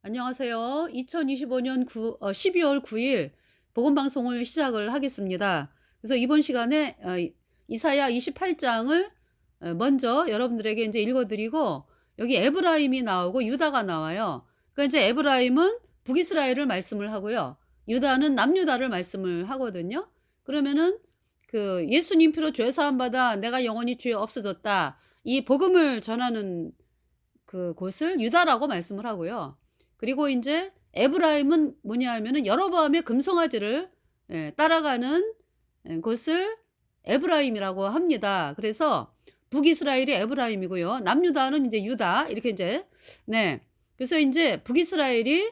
안녕하세요. 2025년 12월 9일 복음 방송을 시작을 하겠습니다. 그래서 이번 시간에 이사야 28장을 먼저 여러분들에게 이제 읽어 드리고, 여기 에브라임이 나오고 유다가 나와요. 그러니까 이제 에브라임은 북이스라엘을 말씀을 하고요. 유다는 남유다를 말씀을 하거든요. 그러면은 그 예수님 피로 죄 사함 받아 내가 영원히 죄 없어졌다. 이 복음을 전하는 그 곳을 유다라고 말씀을 하고요. 그리고 인제 에브라임은 뭐냐 하면은 여로보암의 금송아지를 따라가는 곳을 에브라임이라고 합니다. 그래서 북이스라엘이 에브라임이고요. 남유다는 인제 유다 이렇게 인제, 네. 그래서 인제 북이스라엘이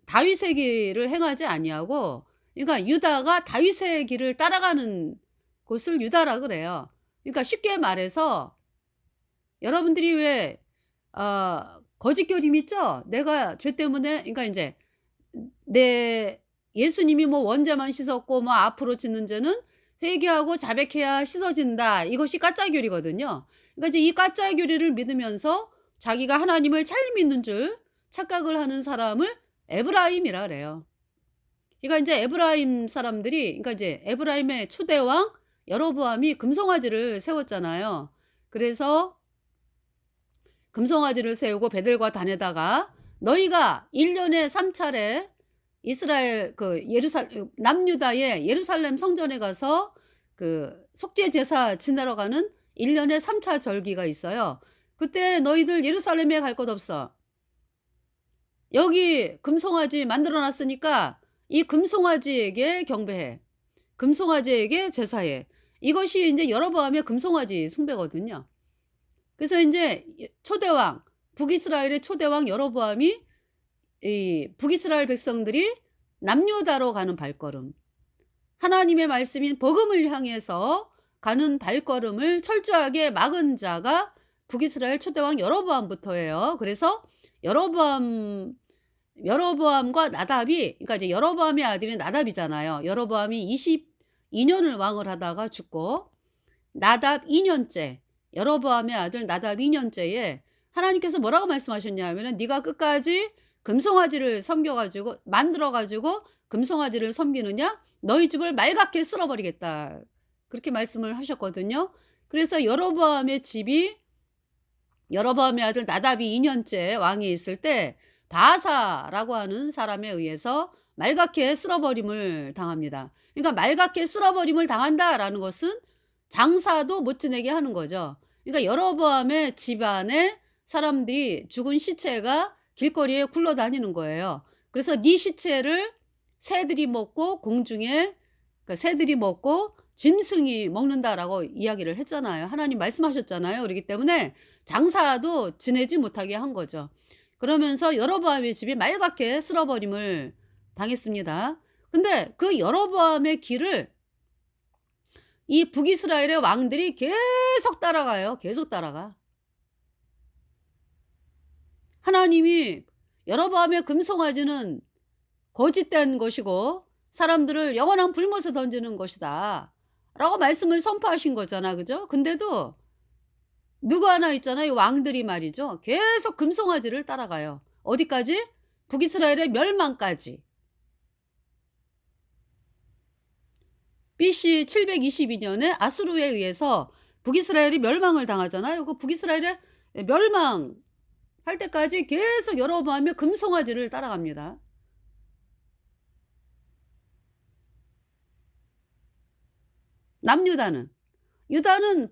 다윗의 길을 행하지 아니하고, 그러니까 유다가 다윗의 길을 따라가는 곳을 유다라 그래요. 그러니까 쉽게 말해서 여러분들이 왜 거짓 교림 있죠? 내가 죄 때문에, 그러니까 인제 내 예수님이 뭐 원죄만 씻었고 뭐 앞으로 짓는 죄는 회개하고 자백해야 씻어진다. 이것이 가짜 교리거든요. 그러니까 이제 이 가짜 교리를 믿으면서 자기가 하나님을 잘 믿는 줄 착각을 하는 사람을 에브라임이라 그래요. 그러니까 인제 에브라임 사람들이, 그러니까 이제 에브라임의 초대왕 여로보암이 금송아지를 세웠잖아요. 그래서 금송아지를 세우고 베델과 단에다가 너희가 1 년에 3 차례 이스라엘 그 남유다의 예루살렘 성전에 가서 그 속죄 제사 지내러 가는 1 년에 3차 절기가 있어요. 그때 너희들 예루살렘에 갈 것 없어. 여기 금송아지 만들어 놨으니까 이 금송아지에게 경배해. 금송아지에게 제사해. 이것이 인제 여로보암의 금송아지 숭배거든요. 그래서 인제 초대왕, 북이스라엘의 초대왕 여로보암이 이 북이스라엘 백성들이 남유다로 가는 발걸음, 하나님의 말씀인 복음을 향해서 가는 발걸음을 철저하게 막은 자가 북이스라엘 초대왕 여로보암부터예요. 그래서 여로보암 여로보암과 나답이, 그러니까 이제 여로보암의 아들이 나답이잖아요. 여로보암이 22 년을 왕을 하다가 죽고, 나답 2 년째, 여로보암의 아들 나답 2 년째에 하나님께서 뭐라고 말씀하셨냐 하면은 "네가 끝까지 금송아지를 섬겨 가지고 만들어 가지고 금송아지를 섬기느냐? 너희 집을 말갛게 쓸어 버리겠다." 그렇게 말씀을 하셨거든요. 그래서 여로보암의 아들 나답이 2 년째 왕이 있을 때 바아사라고 하는 사람에 의해서 말갛게 쓸어 버림을 당합니다. 그러니까 말갛게 쓸어 버림을 당한다라는 것은 장사도 못 지내게 하는 거죠. 그러니까 여로보암의 집안에 사람들이 죽은 시체가 길거리에 굴러다니는 거예요. 그래서 "네 시체를 새들이 먹고 공중에, 그러니까 새들이 먹고 짐승이 먹는다."라고 이야기를 했잖아요. 하나님 말씀하셨잖아요. 그러기 때문에 장사도 지내지 못하게 한 거죠. 그러면서 여로보암의 집이 말갛게 쓸어버림을 당했습니다. 근데 그 여로보암의 길을 이 북이스라엘의 왕들이 계속 따라가요. 계속 따라가. 하나님이 여로보암의 금송아지는 거짓된 것이고 사람들을 영원한 불못에 던지는 것이다 라고 말씀을 선포하신 거잖아. 그죠? 근데도 누구 하나 있잖아요. 왕들이 말이죠. 계속 금송아지를 따라가요. 어디까지? 북이스라엘의 멸망까지. BC 722 년에 아수르에 의해서 북이스라엘이 멸망을 당하잖아요. 그 북이스라엘의 멸망할 때까지 계속 여로보암의 금송아지를 따라갑니다. 남유다는, 유다는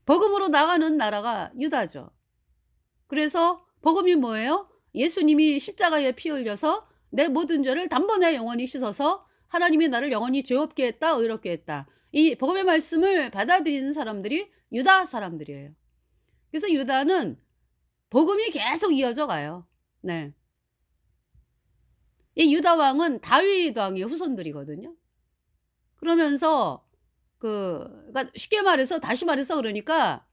복음으로 나가는 나라가 유다죠. 그래서 복음이 뭐예요? 예수님이 십자가에 피 흘려서 내 모든 죄를 단번에 영원히 씻어서 하나님이 나를 영원히 죄 없게 했다, 의롭게 했다. 이 복음의 말씀을 받아들이는 사람들이 유다 사람들이에요. 그래서 유다는 복음이 계속 이어져 가요. 네. 이 유다 왕은 다윗 왕의 후손들이거든요. 그러면서 그러니까 쉽게 말해서, 다시 말해서 그러니까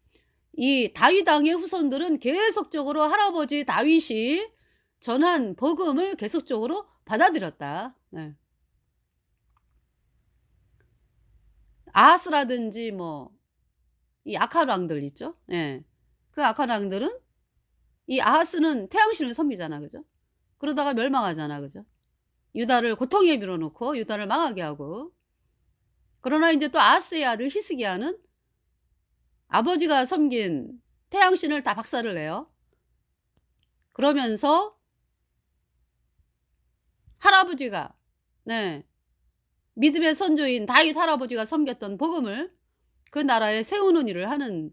이 다윗 왕의 후손들은 계속적으로 할아버지 다윗이 전한 복음을 계속적으로 받아들였다. 네. 아하스라든지 뭐 이 악한 왕들 있죠. 예. 그 악한 왕들은 이 아하스는 태양신을 섬기잖아. 그죠? 그러다가 멸망하잖아. 그죠? 유다를 고통에 밀어놓고 유다를 망하게 하고. 그러나 이제 또 아하스의 아들 히스기야는 아버지가 섬긴 태양신을 다 박살을 내요. 그러면서 할아버지가 네 믿음의 선조인 다윗 할아버지가 섬겼던 복음을 그 나라에 세우는 일을 하는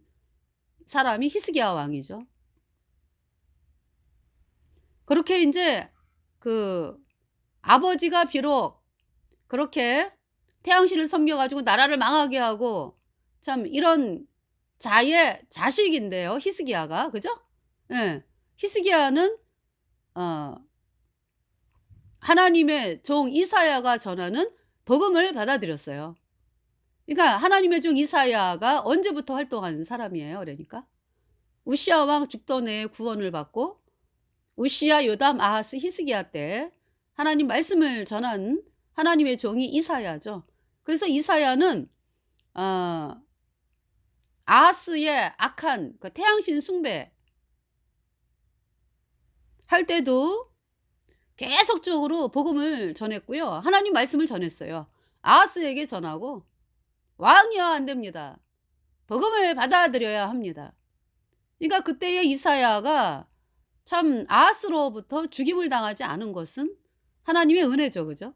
사람이 히스기야 왕이죠. 그렇게 인제 그 아버지가 비록 그렇게 태양신을 섬겨 가지고 나라를 망하게 하고 참 이런 자의 자식인데요, 히스기야가. 그죠? 예. 히스기야는 어 하나님의 종 이사야가 전하는 복음을 받아들였어요. 그러니까 하나님의 종 이사야가 언제부터 활동한 사람이에요, 그러니까? 우시야 왕 죽던 해에 구원을 받고 우시야, 요담, 아하스, 히스기야 때 하나님 말씀을 전한 하나님의 종이 이사야죠. 그래서 이사야는 어 아하스의 악한 그 태양신 숭배 할 때도 계속적으로 복음을 전했고요. 하나님 말씀을 전했어요. 아하스에게 전하고 왕이야 안 됩니다. 복음을 받아들여야 합니다. 그러니까 그때의 이사야가 참 아하스로부터 죽임을 당하지 않은 것은 하나님의 은혜죠. 그죠?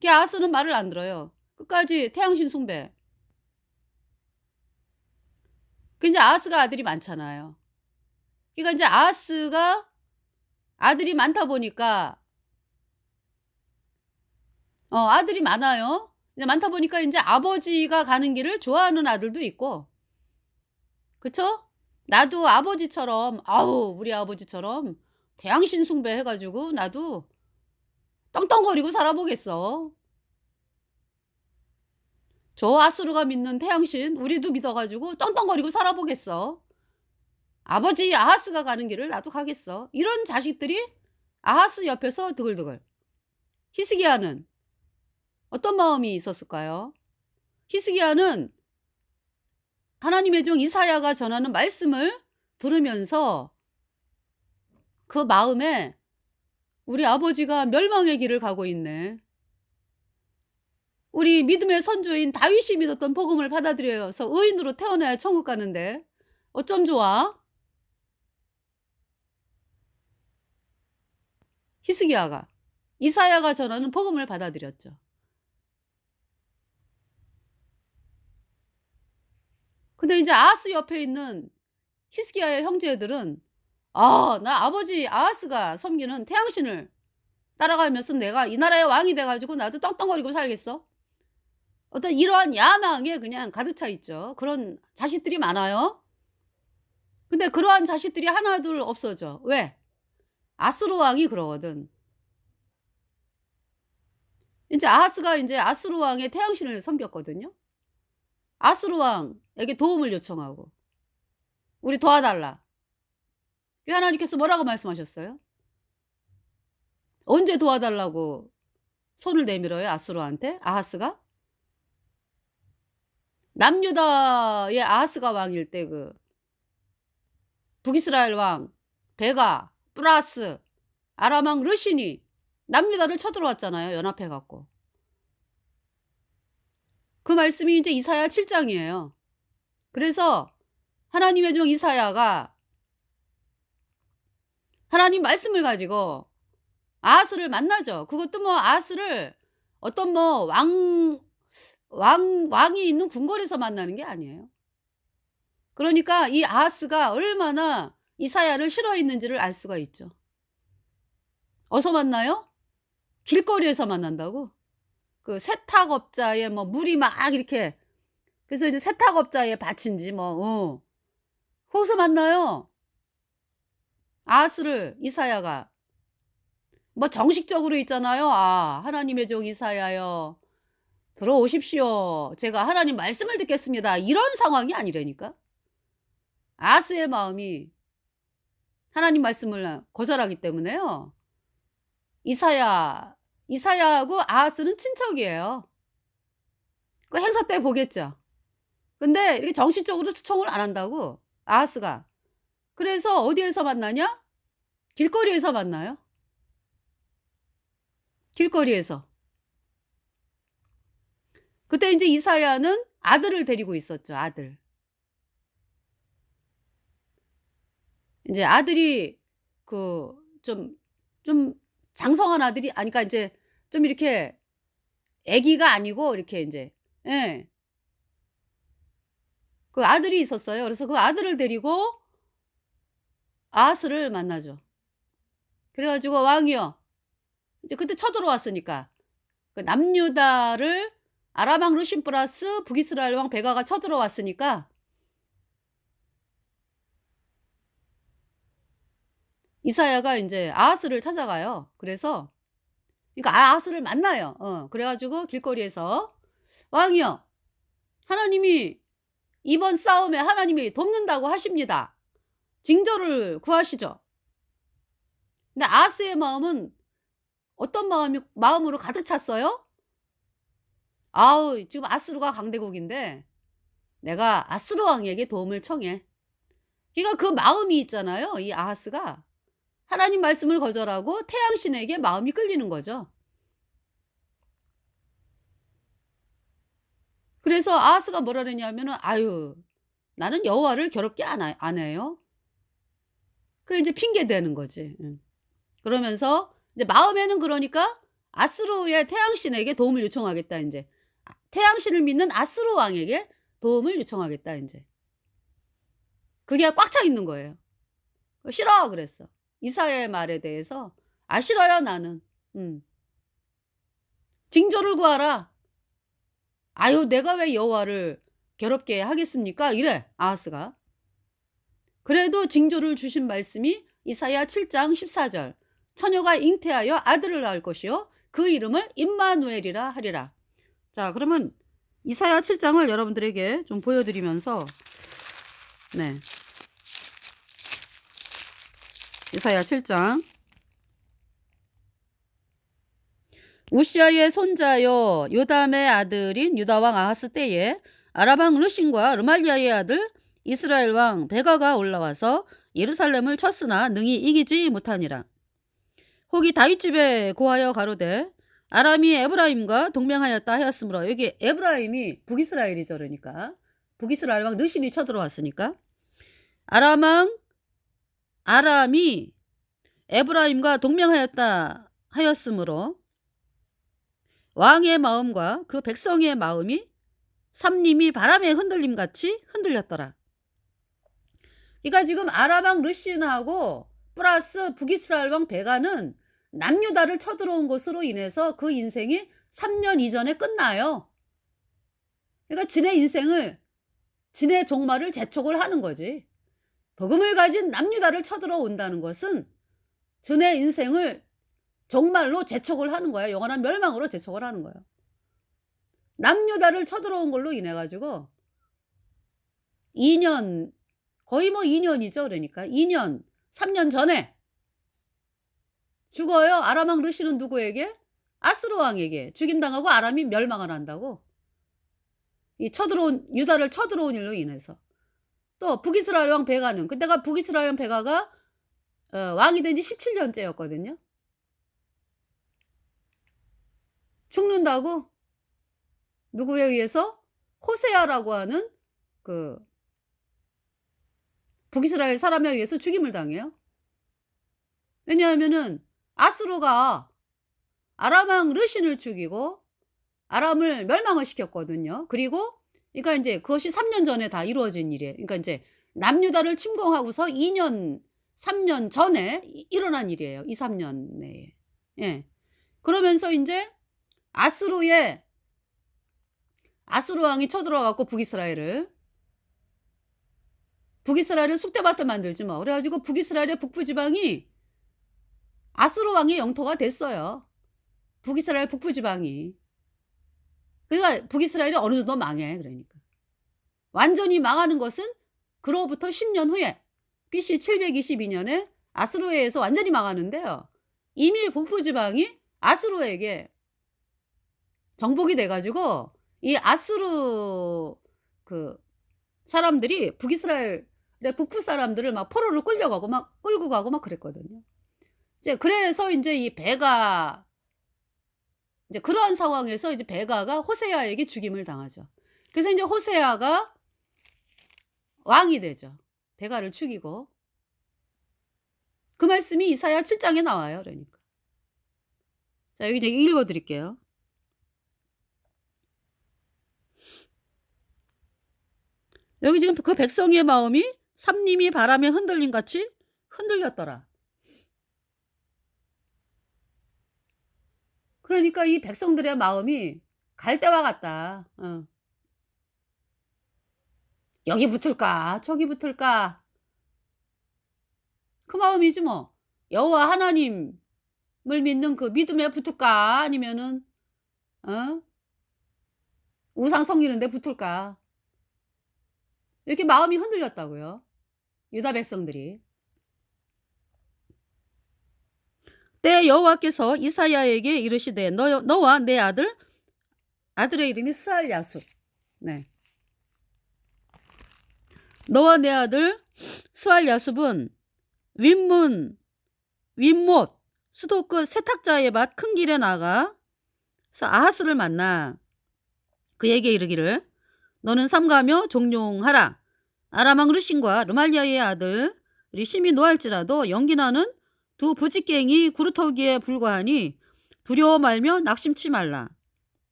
그 아하스는 말을 안 들어요. 끝까지 태양신 숭배. 그 이제 아하스가 아들이 많잖아요. 그러니까 이제 아하스가 아들이 많다 보니까 아들이 많아요. 이제 많다 보니까 인제 아버지가 가는 길을 좋아하는 아들도 있고 그쵸? 나도 아버지처럼 아우 우리 아버지처럼 태양신 숭배해 가지고 나도 떵떵거리고 살아보겠어. 저 아수르가 믿는 태양신 우리도 믿어 가지고 떵떵거리고 살아보겠어. 아버지 아하스가 가는 길을 나도 가겠어. 이런 자식들이 아하스 옆에서 드글드글. 히스기야는 어떤 마음이 있었을까요? 히스기야는 하나님의 종 이사야가 전하는 말씀을 들으면서 그 마음에 '우리 아버지가 멸망의 길을 가고 있네. 우리 믿음의 선조인 다윗이 믿었던 복음을 받아들여서 의인으로 태어나야 천국 가는데 어쩜 좋아?' 히스기야가 이사야가 전하는 복음을 받아들였죠. 근데 인제 아하스 옆에 있는 히스기야의 형제들은 '아 나 아버지 아하스가 섬기는 태양신을 따라가면서 내가 이 나라의 왕이 돼 가지고 나도 떵떵거리고 살겠어.' 어떤 이러한 야망에 그냥 가득 차 있죠. 그런 자식들이 많아요. 근데 그러한 자식들이 하나둘 없어져. 왜? 아스로 왕이 그러거든. 인제 아하스가 인제 아스로 왕의 태양신을 섬겼거든요. 아스로 왕에게 도움을 요청하고 "우리 도와달라." 그 하나님께서 뭐라고 말씀하셨어요? 언제 도와달라고 손을 내밀어요 아스로한테? 아하스가? 남유다의 아하스가 왕일 때 그 북이스라엘 왕 베가 플라스 아람 왕 르신이 남유다를 쳐들어왔잖아요 연합해 갖고. 그 말씀이 인제 이사야 7 장이에요. 그래서 하나님의 종 이사야가 하나님 말씀을 가지고 아하스를 만나죠. 그것도 뭐 아하스를 어떤 뭐 왕이 있는 궁궐에서 만나는 게 아니에요. 그러니까 이 아하스가 얼마나 이사야를 싫어했는지를 알 수가 있죠. 어디서 만나요? 길거리에서 만난다고? 그 세탁업자의 뭐 물이 막 이렇게 그래서 이제 세탁업자의 밭인지 뭐 거기서 만나요. 아하스를 이사야가. 뭐 정식적으로 있잖아요. "아 하나님의 종 이사야여 들어오십시오. 제가 하나님 말씀을 듣겠습니다." 이런 상황이 아니라니까. 아하스의 마음이 하나님 말씀을 거절하기 때문에요. 이사야하고 아하스는 친척이에요. 그 행사 때 보겠죠. 근데 이렇게 정식적으로 초청을 안 한다고. 아하스가. 그래서 어디에서 만나냐? 길거리에서 만나요. 길거리에서. 그때 인제 이사야는 아들을 데리고 있었죠, 아들. 인제 아들이 그 좀 장성한 아들이 그러니까 인제 좀 이렇게 애기가 아니고 이렇게 인제 예. 그 아들이 있었어요. 그래서 그 아들을 데리고 아하스를 만나죠. 그래 가지고 "왕이여." 이제 그때 쳐들어왔으니까. 그 남유다를 아람 왕 르신 플러스 북이스라엘 왕 베가가 쳐들어왔으니까 이사야가 인제 아하스를 찾아가요. 그래서 그러니까 아하스를 만나요. 그래 가지고 길거리에서 "왕이여, 하나님이 이번 싸움에 하나님이 돕는다고 하십니다. 징조를 구하시죠." 근데 아하스의 마음은 어떤 마음으로 가득 찼어요? "아우 지금 아수르가 강대국인데 내가 아수르 왕에게 도움을 청해." 그러니까 그 마음이 있잖아요. 이 아하스가 하나님 말씀을 거절하고 태양신에게 마음이 끌리는 거죠. 그래서 아하스가 뭐라 그랬냐면은 "아유 나는 여호와를 괴롭게 안 해요." 그게 인제 핑계 대는 거지. 그러면서 이제 마음에는 그러니까 아수르의 태양신에게 도움을 요청하겠다 인제. 태양신을 믿는 아수르 왕에게 도움을 요청하겠다 인제. 그게 꽉 차 있는 거예요. "싫어." 그랬어. 이사야의 말에 대해서 "아 싫어요 나는. 음. 징조를 구하라." "아유 내가 왜 여호와를 괴롭게 하겠습니까?" 이래 아하스가. 그래도 징조를 주신 말씀이 이사야 7장 14 절. "처녀가 잉태하여 아들을 낳을 것이요 그 이름을 임마누엘이라 하리라." 자 그러면 이사야 7 장을 여러분들에게 좀 보여 드리면서 네. 이사야 7 장. 우시아의 손자요 요담의 아들인 유다 왕 아하스 때에 아람 왕 르신과 르말리아의 아들 이스라엘 왕 베가가 올라와서 예루살렘을 쳤으나 능히 이기지 못하니라. 혹이 다윗 집에 고하여 가로되 아람이 에브라임과 동맹하였다 하였으므로 여기 에브라임이 북이스라엘이죠. 그러니까 북이스라엘 왕 르신이 쳐들어왔으니까 아람이 에브라임과 동맹하였다 하였으므로 왕의 마음과 그 백성의 마음이 삼림이 바람의 흔들림 같이 흔들렸더라. 그러니까 지금 아람 왕 르신하고 플러스 북이스라엘 왕 베가는 남유다를 쳐들어온 것으로 인해서 그 인생이 3년 이전에 끝나요. 그러니까 지네 인생을 지네 종말을 재촉을 하는 거지. 복음을 가진 남유다를 쳐들어온다는 것은 지네 인생을 종말로 재촉을 하는 거야. 영원한 멸망으로 재촉을 하는 거예요. 남유다를 쳐들어온 걸로 인해 가지고 2년 거의 뭐 2년이죠. 그러니까 2년 3년 전에 죽어요. 아람 왕 르신은 누구에게? 아스루 왕에게 죽임당하고 아람이 멸망을 한다고. 이 쳐들어온 유다를 쳐들어온 일로 인해서. 또 북이스라엘 왕 베가는 그때가 북이스라엘 왕 베가가 왕이 된 지 17년째였거든요. 죽는다고 누구에 의해서? 호세아라고 하는 그 북이스라엘 사람에 의해서 죽임을 당해요. 왜냐하면은 아수르가 아람 왕 르신을 죽이고 아람을 멸망을 시켰거든요. 그리고 그러니까 인제 그것이 3년 전에 다 이루어진 일이에요. 그러니까 인제 남유다를 침공하고서 2년 3년 전에 일어난 일이에요. 2-3년 내에. 예. 그러면서 인제 아수르의 아수르 왕이 쳐들어와 갖고 북이스라엘을 쑥대밭을 만들지 뭐. 그래 가지고 북이스라엘의 북부 지방이 아수르 왕의 영토가 됐어요. 북이스라엘 북부 지방이. 그러니까 북이스라엘이 어느 정도 망해 그러니까. 완전히 망하는 것은 그로부터 10년 후에 BC 722 년에 아수르에 의해서 완전히 망하는데요. 이미 북부 지방이 아수르에게 정복이 돼 가지고 이 아수르 그 사람들이 북이스라엘을 북부 사람들을 막 포로로 끌려가고 막 끌고 가고 막 그랬거든요. 이제 그래서 인제 이 베가 이제 그러한 상황에서 이제 베가가 호세아에게 죽임을 당하죠. 그래서 인제 호세아가 왕이 되죠. 베가를 죽이고. 그 말씀이 이사야 7 장에 나와요 그러니까. 자 여기 이제 읽어 드릴게요. 여기 지금 그 백성의 마음이 삼림이 바람에 흔들림 같이 흔들렸더라. 그러니까 이 백성들의 마음이 갈대와 같다. 여기 붙을까 저기 붙을까 그 마음이지 뭐. 여호와 하나님을 믿는 그 믿음에 붙을까 아니면은 어 우상 섬기는 데 붙을까. 이렇게 마음이 흔들렸다고요 유다 백성들이. 때 여호와께서 이사야에게 이르시되 너와 내 아들의 이름이 스알야숲. 네. 너와 내 아들 스알야숲은 윗못 수도 끝 세탁자의 밭 큰 길에 나가 아하스를 만나 그에게 이르기를 너는 삼가며 종용하라. 아람 왕 르신과 르말리아의 아들 심히 노할지라도 연기나는 두 부직갱이 구루터기에 불과하니 두려워 말며 낙심치 말라.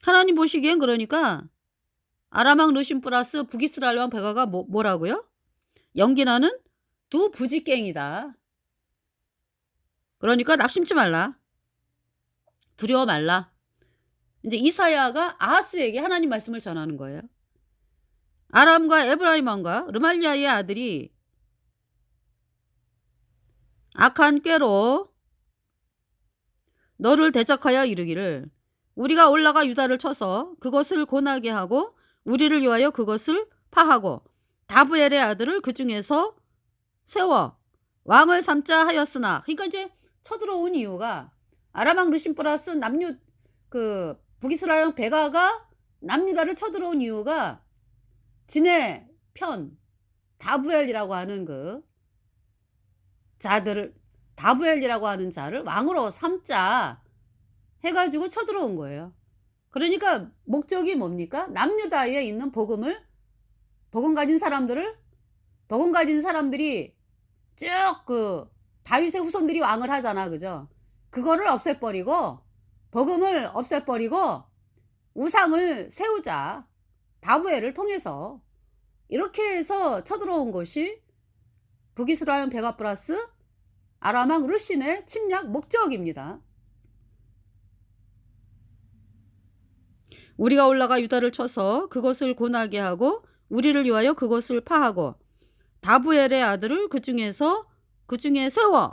하나님 보시기엔 그러니까 아람 왕 르신 플러스 북이스라엘 왕 베가가 뭐라고요? 연기나는 두 부직갱이다. 그러니까 낙심치 말라. 두려워 말라. 이제 이사야가 아하스에게 하나님 말씀을 전하는 거예요. 아람과 에브라임 왕과 르말리아의 아들이 악한 꾀로 너를 대적하여 이르기를 우리가 올라가 유다를 쳐서 그것을 고나게 하고 우리를 위하여 그것을 파하고 다브엘의 아들을 그 중에서 세워 왕을 삼자 하였으나. 그러니까 이제 쳐들어온 이유가 아람 왕 르신 플러스 그 북이스라엘 베가가 남유다를 쳐들어온 이유가 진의 편 다브엘이라고 하는 그 자들을 다브엘이라고 하는 자를 왕으로 삼자 해가지고 쳐들어온 거예요. 그러니까 목적이 뭡니까? 남유다에 있는 복음 가진 사람들이 쭉 그 다윗의 후손들이 왕을 하잖아, 그죠? 그거를 없애버리고 복음을 없애버리고 우상을 세우자. 다브엘을 통해서 이렇게 해서 쳐들어온 것이 북이스라엘 베가 플러스 아람 왕 르신의 침략 목적입니다. 우리가 올라가 유다를 쳐서 그것을 고나게 하고 우리를 위하여 그것을 파하고 다브엘의 아들을 그 중에 세워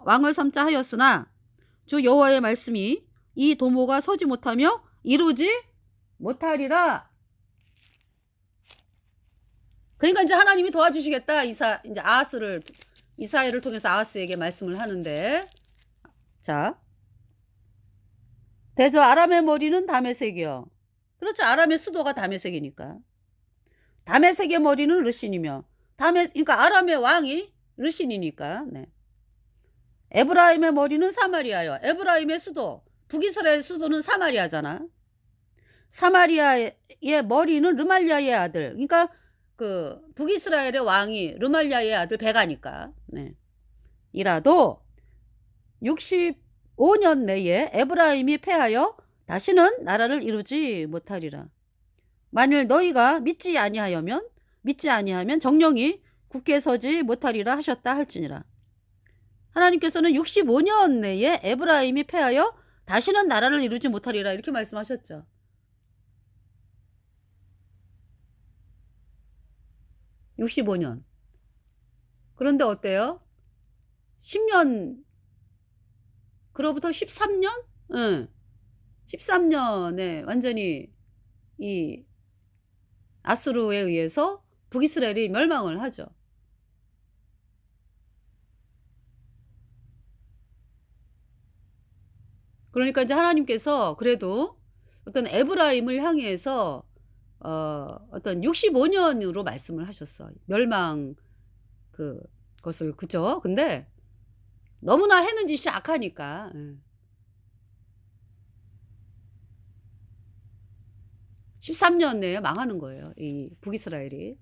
왕을 삼자 하였으나 주 여호와의 말씀이 이 도모가 서지 못하며 이루지 못하리라. 그러니까 이제 하나님이 도와주시겠다. 이제 이사야를 통해서 아하스에게 말씀을 하는데, 자, 대저 아람의 머리는 다메섹이요. 그렇죠. 아람의 수도가 다메섹이니까. 다메섹의 머리는 르신이며, 그러니까 아람의 왕이 르신이니까. 네. 에브라임의 머리는 사마리아요. 에브라임의 수도, 북이스라엘 수도는 사마리아잖아. 사마리아의 머리는 르말리아의 아들. 그러니까 그 북이스라엘의 왕이 르말리아의 아들 베가니까. 네. 이라도 65년 내에 에브라임이 패하여 다시는 나라를 이루지 못하리라. 만일 너희가 믿지 아니하면 정령이 굳게 서지 못하리라 하셨다 할지니라. 하나님께서는 65년 내에 에브라임이 패하여 다시는 나라를 이루지 못하리라 이렇게 말씀하셨죠. (65년) 그런데 어때요? 10년 그로부터 13년? 응. 13년에 완전히 이 아수르에 의해서 북이스라엘이 멸망을 하죠. 그러니까 이제 하나님께서 그래도 어떤 에브라임을 향해서 어떤 65년으로 말씀을 하셨어. 멸망 것을 그죠? 근데 너무나 해는 짓이 악하니까. 예. 13년 내에 망하는 거예요, 이 북이스라엘이.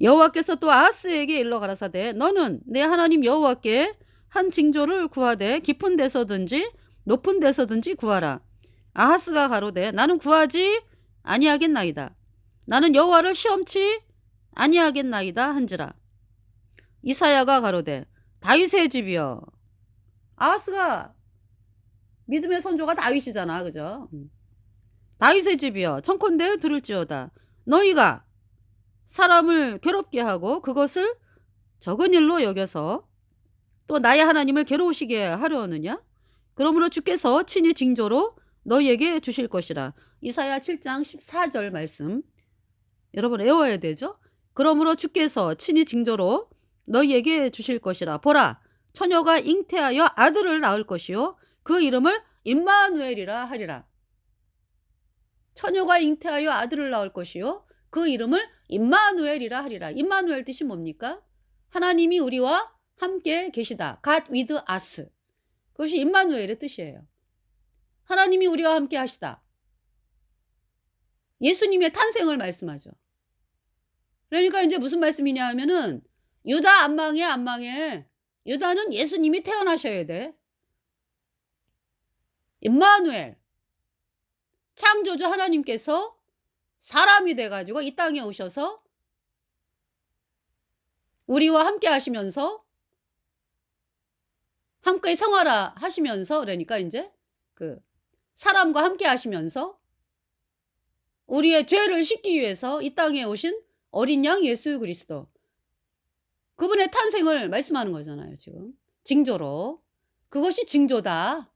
여호와께서 또 아하스에게 일러 가라사대 너는 내 하나님 여호와께 한 징조를 구하되 깊은 데서든지 높은 데서든지 구하라. 아하스가 가로되 나는 구하지 아니하겠나이다. 나는 여호와를 시험치 아니하겠나이다 한지라. 이사야가 가로되 다윗의 집이여. 아하스가 믿음의 선조가 다윗이잖아, 그죠? 다윗의 집이여 청컨대 들을지어다. 너희가 사람을 괴롭게 하고 그것을 적은 일로 여겨서 또 나의 하나님을 괴로우시게 하려느냐? 그러므로 주께서 친히 징조로 너희에게 주실 것이라. 이사야 7장 14절 말씀 여러분 외워야 되죠? 그러므로 주께서 친히 징조로 너희에게 주실 것이라. 보라, 처녀가 잉태하여 아들을 낳을 것이요 그 이름을 임마누엘이라 하리라. 처녀가 잉태하여 아들을 낳을 것이요 그 이름을 임마누엘이라 하리라. 임마누엘 뜻이 뭡니까? 하나님이 우리와 함께 계시다. God with us. 그것이 임마누엘의 뜻이에요. 하나님이 우리와 함께 하시다. 예수님의 탄생을 말씀하죠. 그러니까 이제 무슨 말씀이냐 하면은 유다 안 망해 안 망해. 유다는 예수님이 태어나셔야 돼. 임마누엘 창조주 하나님께서 사람이 돼가지고 이 땅에 오셔서 우리와 함께 하시면서 함께 생활하 하시면서 그러니까 이제 사람과 함께 하시면서 우리의 죄를 씻기 위해서 이 땅에 오신 어린 양 예수 그리스도 그분의 탄생을 말씀하는 거잖아요. 지금 징조로 그것이 징조다.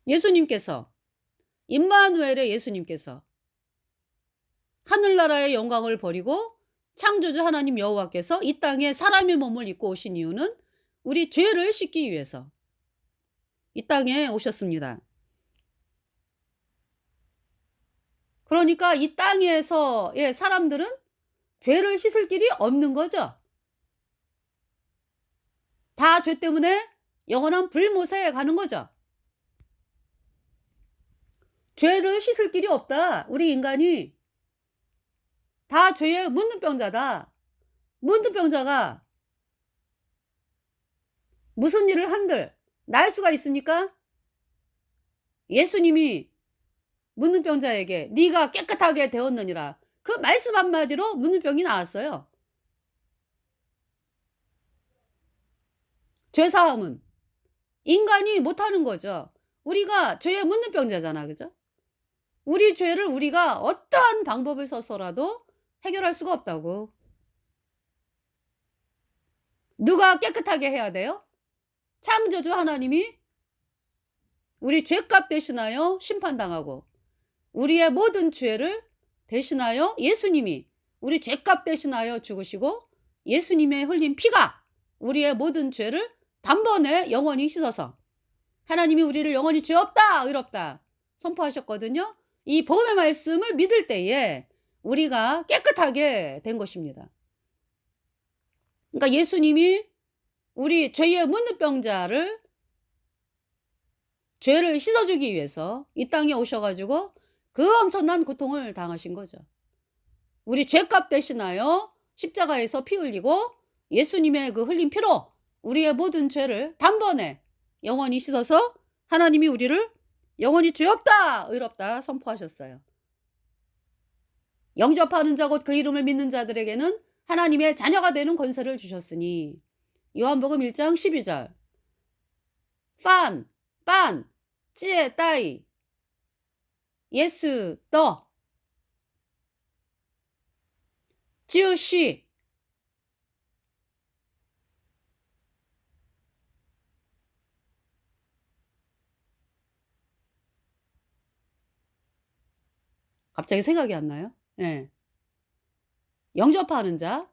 예수님께서 임마누엘의 예수님께서 하늘나라의 영광을 버리고 창조주 하나님 여호와께서 이 땅에 사람의 몸을 입고 오신 이유는 우리 죄를 씻기 위해서 이 땅에 오셨습니다. 그러니까 이 땅에서의 사람들은 죄를 씻을 길이 없는 거죠. 다 죄 때문에 영원한 불못에 가는 거죠. 죄를 씻을 길이 없다. 우리 인간이 다 죄의 문둥병자다. 문둥병자가 무슨 일을 한들 날 수가 있습니까? 예수님이 문둥병자에게 네가 깨끗하게 되었느니라. 그 말씀 한마디로 문둥병이 나왔어요. 죄사함은 인간이 못하는 거죠. 우리가 죄의 문둥병자잖아, 그죠? 우리 죄를 우리가 어떠한 방법을 써서라도 해결할 수가 없다고. 누가 깨끗하게 해야 돼요? 창조주 하나님이 우리 죄값 대신하여 심판당하고 우리의 모든 죄를 대신하여 예수님이 우리 죄값 대신하여 죽으시고 예수님의 흘린 피가 우리의 모든 죄를 단번에 영원히 씻어서 하나님이 우리를 영원히 죄 없다 의롭다 선포하셨거든요. 이 복음의 말씀을 믿을 때에 우리가 깨끗하게 된 것입니다. 그러니까 예수님이 우리 죄의 문둥병자를 죄를 씻어주기 위해서 이 땅에 오셔가지고 그 엄청난 고통을 당하신 거죠. 우리 죄값 대신하여 십자가에서 피 흘리고 예수님의 그 흘린 피로 우리의 모든 죄를 단번에 영원히 씻어서 하나님이 우리를 영원히 죄 없다 의롭다 선포하셨어요. 영접하는 자 곧 그 이름을 믿는 자들에게는 하나님의 자녀가 되는 권세를 주셨으니 요한복음 1장 12절 빤 찌에 따이 예스 떠 지으시 갑자기 생각이 안 나요? 예. 영접하는 자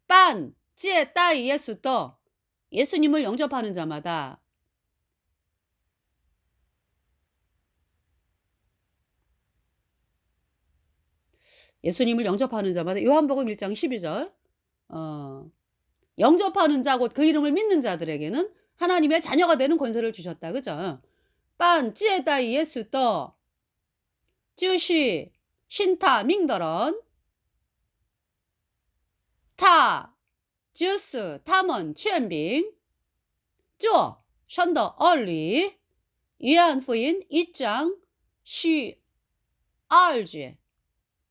빤 찌에 따이 예스 떠 예수님을 영접하는 자마다 예수님을 영접하는 자마다 요한복음 1장 12절 어 영접하는 자 곧 그 이름을 믿는 자들에게는 하나님의 자녀가 되는 권세를 주셨다. 그죠? 빤 찌에다이 예수 떠 쯔시 신타 밍더런 타 즈스 타먼 취엔빙 쪼 션더 얼리 위안 후인 2장 시 알지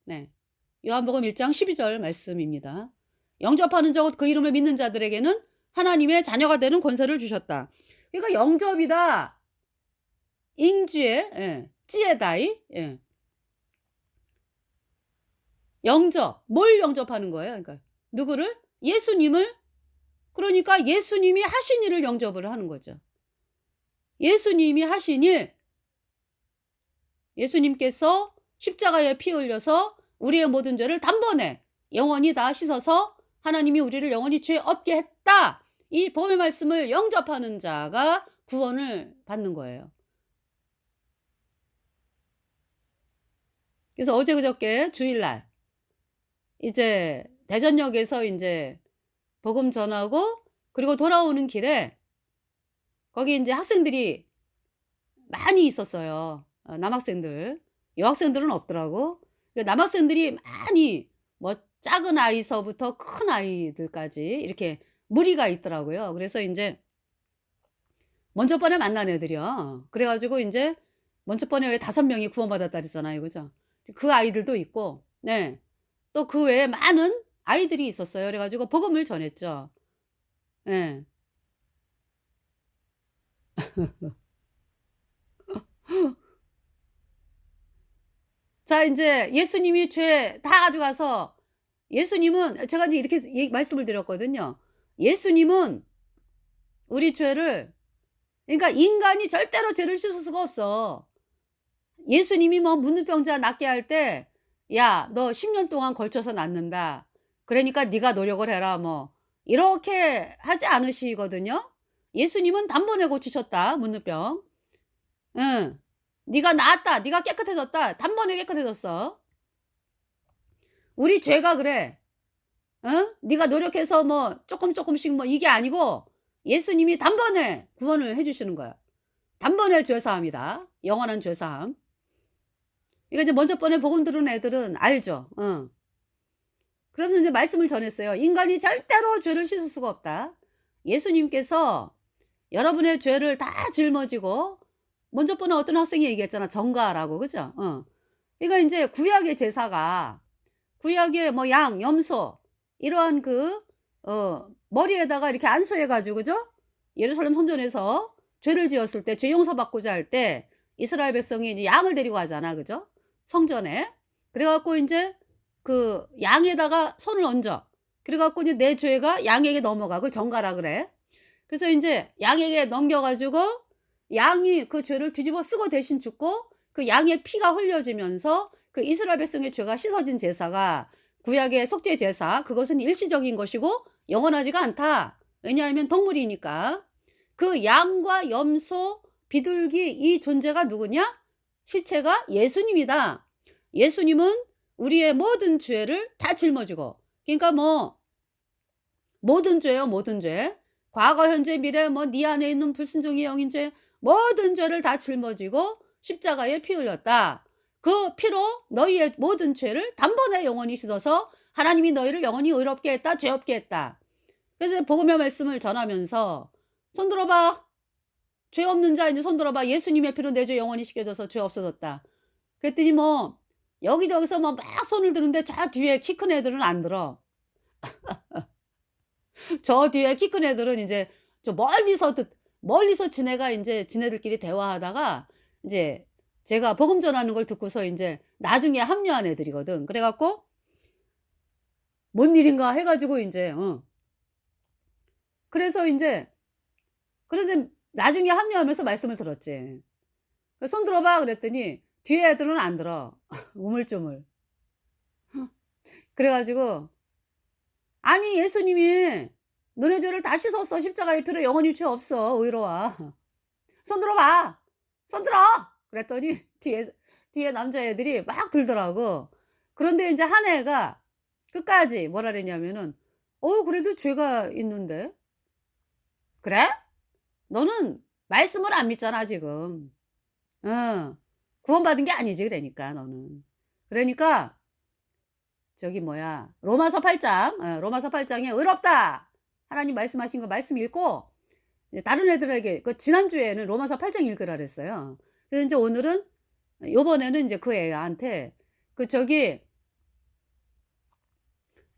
네. 요한복음 1장 12절 말씀입니다. 영접하는 자 곧 그 이름을 믿는 자들에게는 하나님의 자녀가 되는 권세를 주셨다. 그러니까 영접이다. 잉주에 예. 찌에다이 예. 영접. 뭘 영접하는 거예요? 그러니까 누구를? 예수님을. 그러니까 예수님이 하신 일을 영접을 하는 거죠. 예수님이 하신 일. 예수님께서 십자가에 피 흘려서 우리의 모든 죄를 단번에 영원히 다 씻어서 하나님이 우리를 영원히 죄 없게 했다. 이 복음의 말씀을 영접하는 자가 구원을 받는 거예요. 그래서 어제 그저께 주일날 이제 대전역에서 이제 복음 전하고 그리고 돌아오는 길에 거기 이제 학생들이 많이 있었어요. 남학생들. 여학생들은 없더라고. 그러니까 남학생들이 많이 뭐 작은 아이서부터 큰 아이들까지 이렇게 무리가 있더라고요. 그래서 인제 먼저 번에 만난 애들이요. 그래 가지고 인제 먼저 번에 왜 5 명이 구원받았다 그랬잖아요. 그죠? 그 아이들도 있고 네. 또 그 외에 많은 아이들이 있었어요. 그래 가지고 복음을 전했죠. 예. 자 인제 예수님이 죄 다 가져가서 예수님은 제가 이제 이렇게 말씀을 드렸거든요. 예수님은 우리 죄를 그러니까 인간이 절대로 죄를 씻을 수가 없어. 예수님이 뭐 문둥병자 낫게 할 때 "야 너 10년 동안 걸쳐서 낫는다. 그러니까 네가 노력을 해라." 뭐 이렇게 하지 않으시거든요. 예수님은 단번에 고치셨다 문둥병. 응. "네가 나았다. 네가 깨끗해졌다." 단번에 깨끗해졌어. 우리 죄가 그래. 응? 네가 노력해서 뭐 쪼끔씩 뭐 이게 아니고 예수님이 단번에 구원을 해 주시는 거야. 단번에 죄 사함이다. 영원한 죄 사함. 이거 이제 먼저 번에 복음 들은 애들은 알죠. 어. 그러면서 이제 말씀을 전했어요. "인간이 절대로 죄를 씻을 수가 없다." 예수님께서 여러분의 죄를 다 짊어지고 먼저 번에 어떤 학생이 얘기했잖아. 전가라고. 그죠? 어. 그러니까 인제 구약의 제사가 구약의 뭐 양, 염소 이러한 머리에다가 이렇게 안수해 가지고 그죠? 예루살렘 성전에서 죄를 지었을 때 죄 용서받고자 할 때 이스라엘 백성이 이제 양을 데리고 가잖아. 그죠? 성전에. 그래 갖고 인제 그 양에다가 손을 얹어. 그래 갖고 이제 내 죄가 양에게 넘어가. 그걸 전가라 그래. 그래서 인제 양에게 넘겨 가지고 양이 그 죄를 뒤집어 쓰고 대신 죽고 그 양의 피가 흘려지면서 그 이스라엘 백성의 죄가 씻어진 제사가 구약의 속죄 제사 그것은 일시적인 것이고 영원하지가 않다. 왜냐하면 동물이니까. 그 양과 염소, 비둘기 이 존재가 누구냐? 실체가 예수님이다. 예수님은 우리의 모든 죄를 다 짊어지고 그러니까 뭐 모든 죄요, 모든 죄. 과거, 현재, 미래 뭐 네 안에 있는 불순종의 영인 죄 모든 죄를 다 짊어지고 십자가에 피 흘렸다. 그 피로 너희의 모든 죄를 단번에 영원히 씻어서 하나님이 너희를 영원히 의롭게 했다, 죄 없게 했다. 그래서 복음의 말씀을 전하면서 손 들어봐. 죄 없는 자 이제 손 들어봐. 예수님의 피로 내 죄 영원히 씻겨져서 죄 없어졌다. 그랬더니 뭐 여기저기서 뭐 막 손을 드는데 저 뒤에 키 큰 애들은 안 들어. 저 뒤에 키 큰 애들은 인제 저 멀리서 지네가 인제 지네들끼리 대화하다가 인제 제가 복음 전하는 걸 듣고서 인제 나중에 합류한 애들이거든. 그래 갖고 "뭔 일인가?" 해 가지고 인제 그래서 인제 그래서 나중에 합류하면서 말씀을 들었지. 그 "손 들어 봐." 그랬더니 뒤에 애들은 안 들어. 우물쭈물. 그래 가지고 "아니 예수님이 너네 죄를 다 씻었어. 십자가의 피로 영원히 죄 없어. 의로와. 손 들어봐. 손 들어. 그랬더니 뒤에 남자애들이 막 들더라고. 그런데 인제 한 애가 끝까지 뭐라 그랬냐면은 그래도 죄가 있는데." "그래? 너는 말씀을 안 믿잖아 지금. 어. 구원받은 게 아니지 그러니까 너는. 그러니까 저기 뭐야 로마서 8 장 로마서 8 장에 의롭다. 하나님 말씀하신 거 말씀 읽고 이제 다른 애들에게 그 지난주에는 로마서 8장 읽으라 그랬어요. 그래서 인제 오늘은 요번에는 인제 그 애한테 그 저기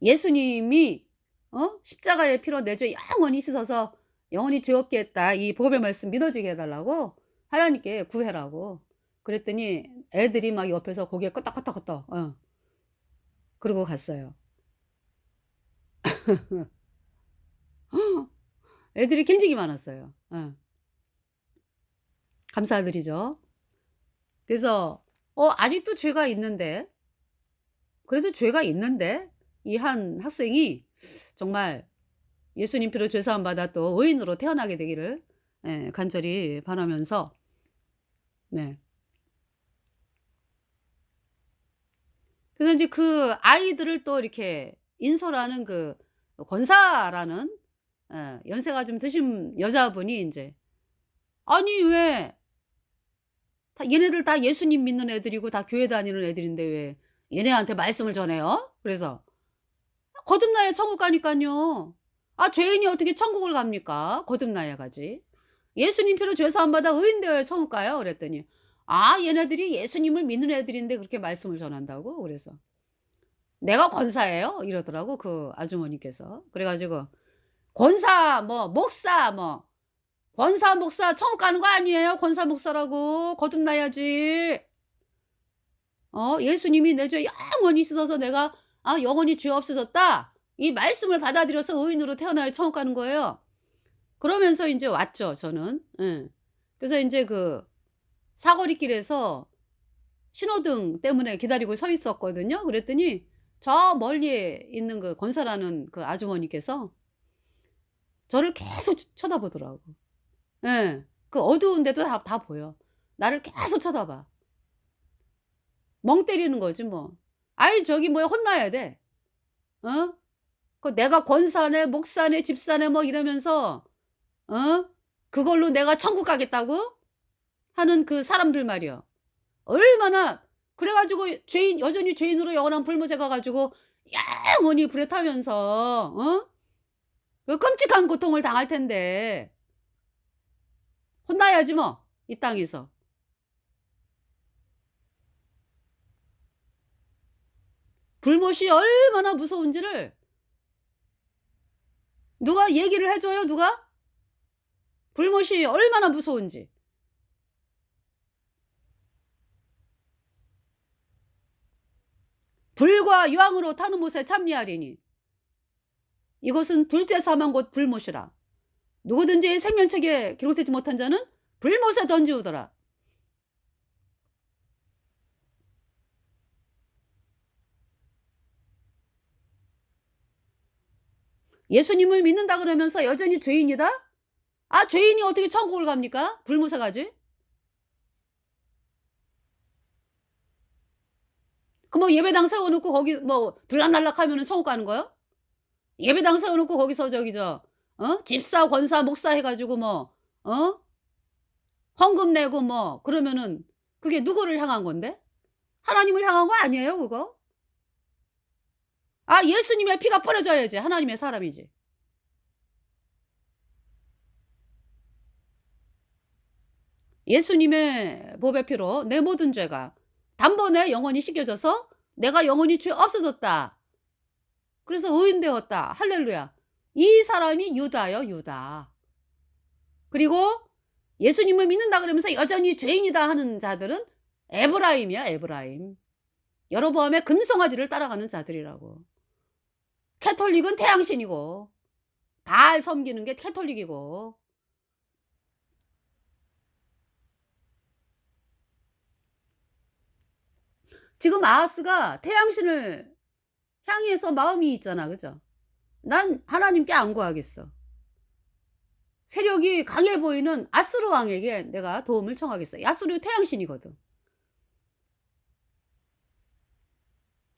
예수님이 십자가의 피로 내 죄 영원히 씻어서 영원히 죄 없게 했다. 이 복음의 말씀 믿어지게 해 달라고 하나님께 구해라고. 그랬더니 애들이 막 옆에서 고개 끄덕끄덕끄덕 그러고 갔어요. 애들이 굉장히 많았어요. 감사드리죠. 그래서 아직도 죄가 있는데 그래도 죄가 있는데 이 한 학생이 정말 예수님 피로 죄 사함 받아 또 의인으로 태어나게 되기를 간절히 바라면서 네. 그래서 인제 그 아이들을 또 이렇게 인솔하는 그 권사라는 연세가 좀 드신 여자분이 인제 "아니 왜 다 얘네들 다 예수님 믿는 애들이고 다 교회 다니는 애들인데 왜 얘네한테 말씀을 전해요?" 그래서 거듭나야 천국 가니깐요. 아 죄인이 어떻게 천국을 갑니까? 거듭나야 가지. 예수님 피로 죄 사함 받아 의인 되어야 천국 가요. 그랬더니 "아 얘네들이 예수님을 믿는 애들인데 그렇게 말씀을 전한다고?" 그래서 "내가 권사예요." 이러더라고 그 아주머니께서. 그래 가지고 "권사 뭐 목사 뭐 권사 목사 천국 가는 거 아니에요? 권사 목사라고. 거듭나야지. 예수님이 내 죄 영원히 씻어서 내가 영원히 죄 없어졌다. 이 말씀을 받아들여서 의인으로 태어나야 천국 가는 거예요." 그러면서 인제 왔죠 저는. 예. 그래서 인제 그 사거리길에서 신호등 때문에 기다리고 서 있었거든요. 그랬더니 저 멀리에 있는 그 권사라는 그 아주머니께서 저를 계속 쳐다보더라고. 예. 그 어두운데도 다 보여. 나를 계속 쳐다봐. 멍 때리는 거지 뭐. 아이 저기 뭐야 혼나야 돼. 어? 그 내가 권사네 목사네 집사네 뭐 이러면서 어? 그걸로 내가 천국 가겠다고 하는 그 사람들 말이야. 얼마나 그래 가지고 죄인 여전히 죄인으로 영원한 불못에 가 가지고 영원히 불에 타면서 그 끔찍한 고통을 당할 텐데 혼나야지 뭐 이 땅에서. 불못이 얼마나 무서운지를 누가 얘기를 해 줘요 누가? 불못이 얼마나 무서운지. 불과 유황으로 타는 못에 참미하리니 이것은 둘째 사망 곧 불못이라. 누구든지 생명책에 기록되지 못한 자는 불못에 던지우더라. 예수님을 믿는다 그러면서 여전히 죄인이다? 아 죄인이 어떻게 천국을 갑니까? 불못에 가지. 그 뭐 예배당 세워 놓고 거기 뭐 들락날락하면은 천국 가는 거요? 예배당 세워 놓고 거기서 저기 집사, 권사, 목사 해 가지고 뭐 어 헌금 내고 뭐 그러면은 그게 누구를 향한 건데? 하나님을 향한 거 아니에요 그거? 아 예수님의 피가 뿌려져야지 하나님의 사람이지. 예수님의 보배 피로 내 모든 죄가 단번에 영원히 씻겨져서 내가 영원히 죄 없어졌다. 그래서 의인 되었다. 할렐루야. 이 사람이 유다요 유다. 그리고 예수님을 믿는다 그러면서 여전히 죄인이다 하는 자들은 에브라임이야 에브라임. 여로보암의 금송아지를 따라가는 자들이라고. 캐톨릭은 태양신이고 바알 섬기는 게 캐톨릭이고 지금 아하스가 태양신을 향해서 마음이 있잖아. 그죠? 난 하나님께 안 구하겠어. 세력이 강해 보이는 아수르 왕에게 내가 도움을 청하겠어. 아수르 태양신이거든.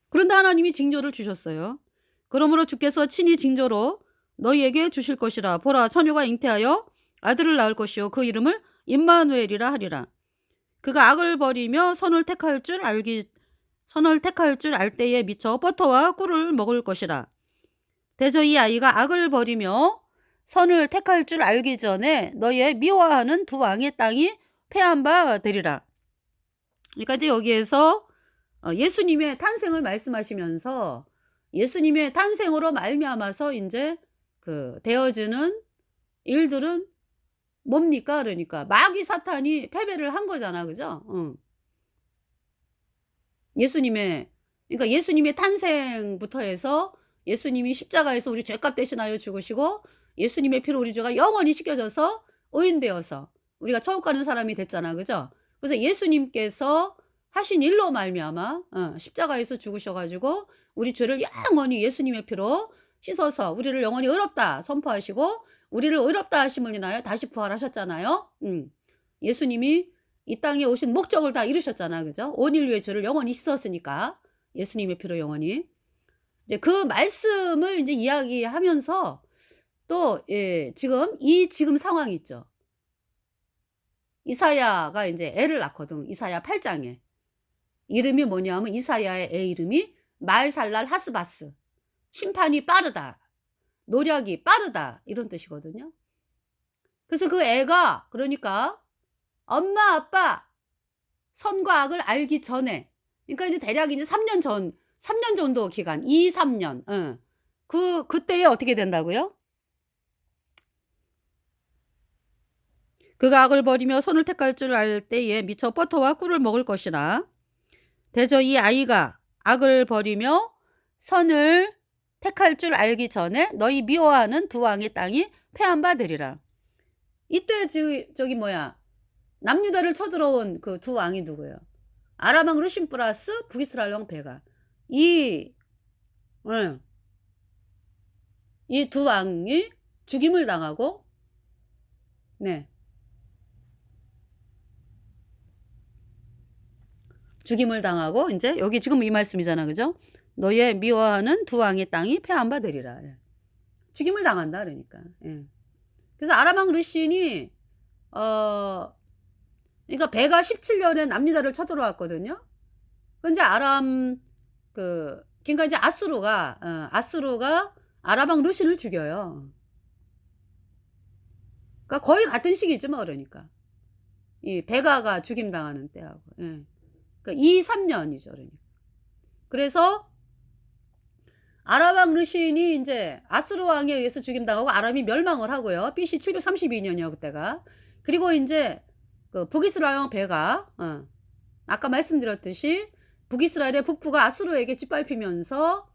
그런데 하나님이 징조를 주셨어요. 그러므로 주께서 친히 징조로 너희에게 주실 것이라. 보라, 처녀가 잉태하여 아들을 낳을 것이요 그 이름을 임마누엘이라 하리라. 그가 악을 버리며 선을 택할 줄 알 때에 미쳐 버터와 꿀을 먹을 것이라. 대저 이 아이가 악을 버리며 선을 택할 줄 알기 전에 너희의 미워하는 두 왕의 땅이 패한 바 되리라. 그러니까 이제 여기에서 예수님의 탄생을 말씀하시면서 예수님의 탄생으로 말미암아서 이제 그 되어지는 일들은 뭡니까? 그러니까 마귀 사탄이 패배를 한 거잖아, 그죠? 그러니까 예수님의 탄생부터 해서 예수님이 십자가에서 우리 죄값 대신하여 죽으시고 예수님의 피로 우리 죄가 영원히 씻겨져서 의인되어서 우리가 천국 가는 사람이 됐잖아, 그죠? 그래서 예수님께서 하신 일로 말미암아 십자가에서 죽으셔가지고 우리 죄를 영원히 예수님의 피로 씻어서 우리를 영원히 의롭다 선포하시고 우리를 의롭다 하심을 인하여 다시 부활하셨잖아요. 예수님이 이 땅에 오신 목적을 다 이루셨잖아, 그죠? 온 인류의 죄를 영원히 씻었으니까 예수님의 피로 영원히. 이제 그 말씀을 이제 이야기하면서 또 지금 상황이 있죠. 이사야가 이제 애를 낳거든. 이사야 8장에 이름이 뭐냐면 이사야의 애 이름이 말살랄 하스바스. 심판이 빠르다. 노력이 빠르다. 이런 뜻이거든요. 그래서 그 애가 그러니까 엄마 아빠 선과 악을 알기 전에 그러니까 이제 대략 이제 3년 정도 기간 2-3년 그때에 어떻게 된다고요? 그가 악을 버리며 선을 택할 줄 알 때에 미쳐 버터와 꿀을 먹을 것이라. 대저 이 아이가 악을 버리며 선을 택할 줄 알기 전에 너희 미워하는 두 왕의 땅이 패한 바 되리라. 이때 저기 뭐야 남유다를 쳐들어온 그 두 왕이 누구예요? 아람 왕 르신 플러스 북이스라엘 왕 베가. 이 두 왕이 죽임을 당하고 죽임을 당하고 이제 여기 지금 이 말씀이잖아, 그죠? 너의 미워하는 두 왕의 땅이 패한 바 되리라. 죽임을 당한다 그러니까. 그래서 아람 왕 르신이 그러니까 베가 17년에 남유다를 쳐들어왔거든요. 근데 그러니까 이제 아수르가 아람 왕 르신을 죽여요. 그러니까 거의 같은 시기죠, 뭐 그러니까. 이 베가가 죽임 당하는 때하고. 그러니까 2-3년이죠, 그러니까. 그래서 아람 왕 르신이 이제 아수르 왕에 의해서 죽임당하고 아람이 멸망을 하고요. BC 732년이요 그때가. 그리고 이제 그 북이스라엘 왕 베가 아까 말씀드렸듯이 북이스라엘의 북부가 아수르에게 짓밟히면서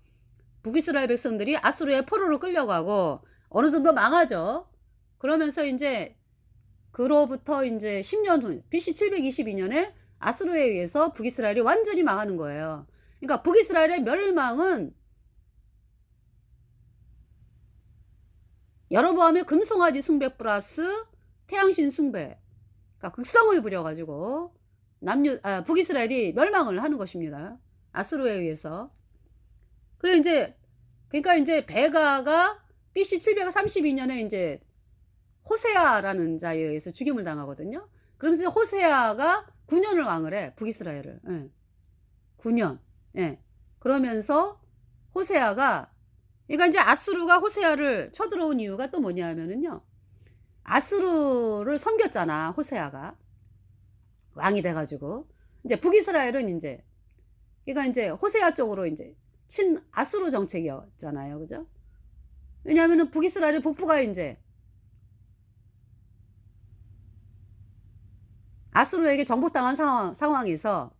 북이스라엘 백성들이 아수르의 포로로 끌려가고 어느 정도 망하죠. 그러면서 이제 그로부터 이제 10년 후 BC 722년에 아수르에 의해서 북이스라엘이 완전히 망하는 거예요. 그러니까 북이스라엘의 멸망은 여로보암의 금송아지 숭배 플러스 태양신 숭배, 그러니까 극성을 부려가지고 북이스라엘이 멸망을 하는 것입니다. 아수르에 의해서. 그러니까 이제 베가가 BC 732년에 이제 호세아라는 자에 의해서 죽임을 당하거든요. 그러면서 호세아가 9년을 왕을 해, 북이스라엘을. 9년. 그러면서 호세아가 그러니까 이제 아수르가 호세아를 쳐들어온 이유가 또 뭐냐면은요. 아수르를 섬겼잖아, 호세아가. 왕이 돼가지고. 이제 북이스라엘은 이제, 그러니까 이제 호세아 쪽으로 이제 친 아수르 정책이었잖아요. 그죠? 왜냐하면은 북이스라엘의 북부가 이제 아수르에게 정복당한 상황에서,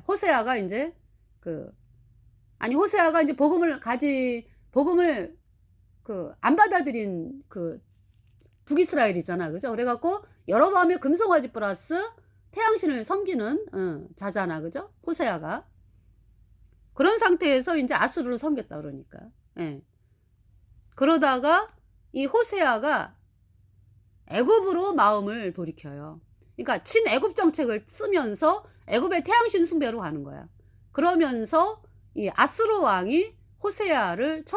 호세아가 이제 호세아가 이제 복음을 안 받아들인 북이스라엘이잖아, 그죠? 그래갖고 여로보암의 금송아지 플러스 태양신을 섬기는 자잖아, 그죠? 호세아가. 그런 상태에서 인제 아수르를 섬겼다 그러니까. 예. 그러다가 이 호세아가 애굽으로 마음을 돌이켜요. 그러니까 친애굽 정책을 쓰면서 애굽의 태양신 숭배로 가는 거야. 그러면서 이 아수르 왕이 호세아를 쳐